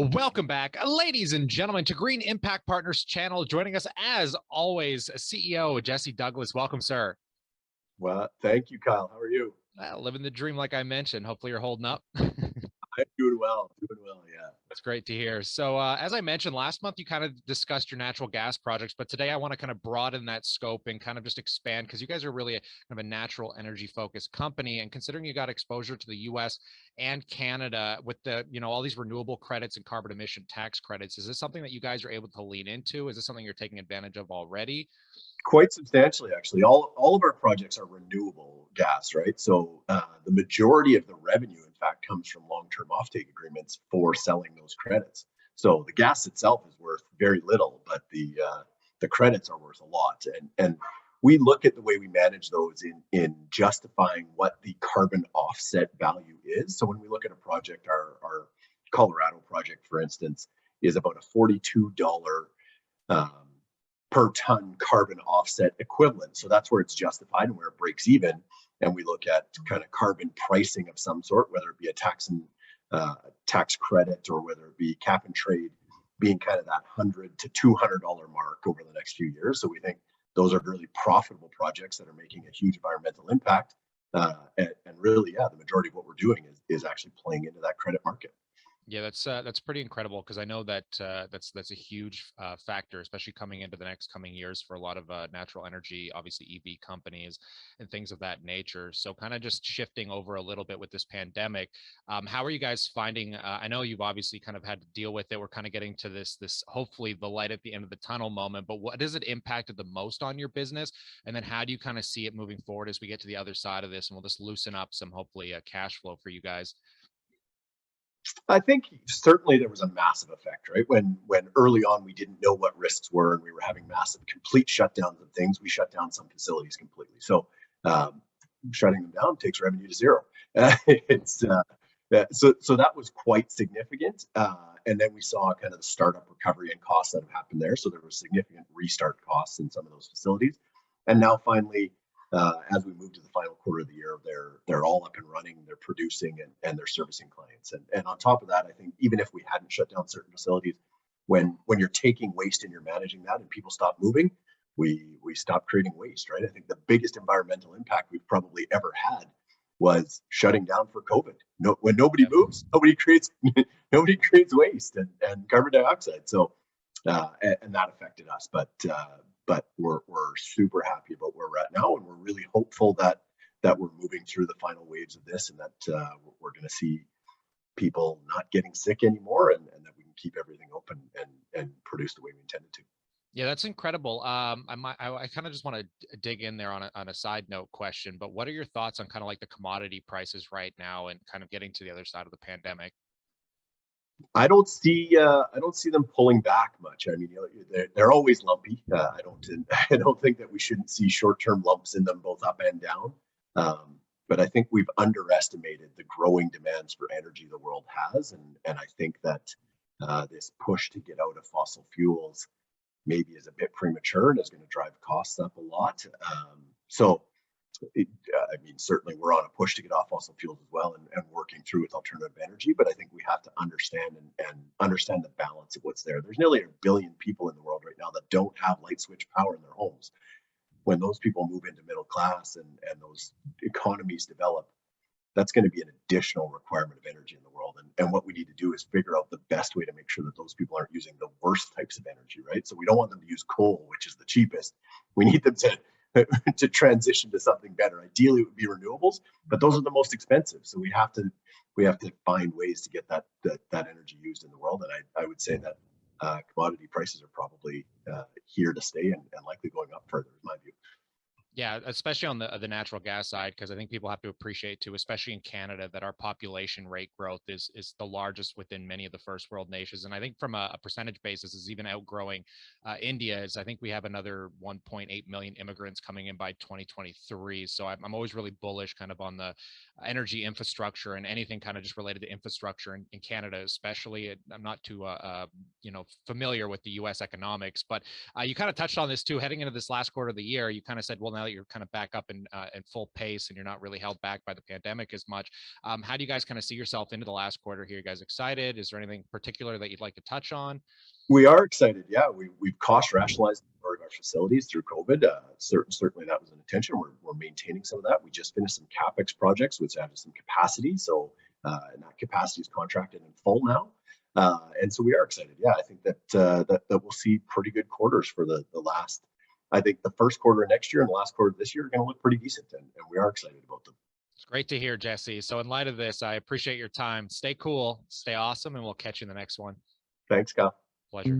Welcome back, ladies and gentlemen, to Green Impact Partners channel. Joining us, as always, CEO Jesse Douglas. Welcome, sir. Well, thank you, Kyle. How are you? Living the dream, like I mentioned. Hopefully, you're holding up. I'm doing well. Doing well. Yeah. That's great to hear. So, as I mentioned last month, you kind of discussed your natural gas projects, but today I want to kind of broaden that scope and kind of just expand because you guys are really kind of a natural energy focused company. And considering you got exposure to the US and Canada with all these renewable credits and carbon emission tax credits, is this something that you guys are able to lean into? Is this something you're taking advantage of already? Quite substantially, actually. All of our projects are renewable gas, right? So the majority of the revenue, in fact, comes from long-term offtake agreements for selling those credits. So the gas itself is worth very little, but the credits are worth a lot. And we look at the way we manage those in justifying what the carbon offset value is. So when we look at a project, our Colorado project, for instance, is about a $42 um, per ton carbon offset equivalent. So that's where it's justified and where it breaks even. And we look at kind of carbon pricing of some sort, whether it be a tax credit or whether it be cap and trade, being kind of that $100 to $200 mark over the next few years. So we think those are really profitable projects that are making a huge environmental impact. And really, yeah, the majority of what we're doing is actually playing into that credit market. Yeah, that's pretty incredible because I know that that's a huge factor, especially coming into the next coming years for a lot of natural energy, obviously EV companies and things of that nature. So, kind of just shifting over a little bit with this pandemic, how are you guys finding? I know you've obviously kind of had to deal with it. We're kind of getting to this hopefully the light at the end of the tunnel moment. But what has it impacted the most on your business? And then how do you kind of see it moving forward as we get to the other side of this, and we'll just loosen up some hopefully cash flow for you guys? I think certainly there was a massive effect, right? When early on we didn't know what risks were and we were having massive complete shutdowns of things, we shut down some facilities completely. So um, shutting them down takes revenue to zero. It's so that was quite significant. And then we saw kind of the startup recovery and costs that have happened there. So there was significant restart costs in some of those facilities. And now finally, as we move to the final quarter of the year, they're all up and running, they're producing and they're servicing clients. And on top of that, I think even if we hadn't shut down certain facilities, when you're taking waste and you're managing that and people stop moving, we stop creating waste, right? I think the biggest environmental impact we've probably ever had was shutting down for COVID. No, when nobody moves, nobody creates nobody creates waste and carbon dioxide. So and that affected us. But we're super happy about where we're at now, and we're really hopeful that we're moving through the final waves of this, and that we're going to see people not getting sick anymore, and that we can keep everything open and produce the way we intended to. Yeah, that's incredible. I kind of just want to dig in there on a side note question, but what are your thoughts on kind of like the commodity prices right now and kind of getting to the other side of the pandemic? I don't see them pulling back much. I mean, they're always lumpy. I don't think that we shouldn't see short-term lumps in them both up and down. But I think we've underestimated the growing demands for energy the world has, and I think that this push to get out of fossil fuels maybe is a bit premature and is going to drive costs up a lot. So I mean, certainly we're on a push to get off fossil fuels as well, and working through with alternative energy. But I think we have to understand and understand the balance of what's there. There's nearly a billion people in the world right now that don't have light switch power in their homes. When those people move into middle class and those economies develop, that's going to be an additional requirement of energy in the world. And what we need to do is figure out the best way to make sure that those people aren't using the worst types of energy, right? So we don't want them to use coal, which is the cheapest. We need them to transition to something better. Ideally, it would be renewables, but those are the most expensive. So we have to find ways to get that energy used in the world. And I would say that commodity prices are probably here to stay and likely going up further, in my view. Yeah, especially on the natural gas side, because I think people have to appreciate too, especially in Canada, that our population rate growth is the largest within many of the first world nations. And I think from a percentage basis is even outgrowing India. Is I think we have another 1.8 million immigrants coming in by 2023. So I'm always really bullish kind of on the energy infrastructure and anything kind of just related to infrastructure in Canada, especially. I'm not too familiar with the U.S. economics, but you kind of touched on this too. Heading into this last quarter of the year, you kind of said, well, now that you're kind of back up in full pace and you're not really held back by the pandemic as much. How do you guys kind of see yourself into the last quarter here? You guys excited? Is there anything particular that you'd like to touch on? We are excited. Yeah, we've cost rationalized our facilities through COVID. Certainly that was an intention. We're maintaining some of that. We just finished some capex projects, which added some capacity. So and that capacity is contracted in full now. And so we are excited. Yeah, I think that that we'll see pretty good quarters for the last. I think the first quarter of next year and the last quarter of this year are going to look pretty decent, and we are excited about them. It's great to hear, Jesse. So in light of this, I appreciate your time. Stay cool, stay awesome, and we'll catch you in the next one. Thanks, Kyle. Pleasure.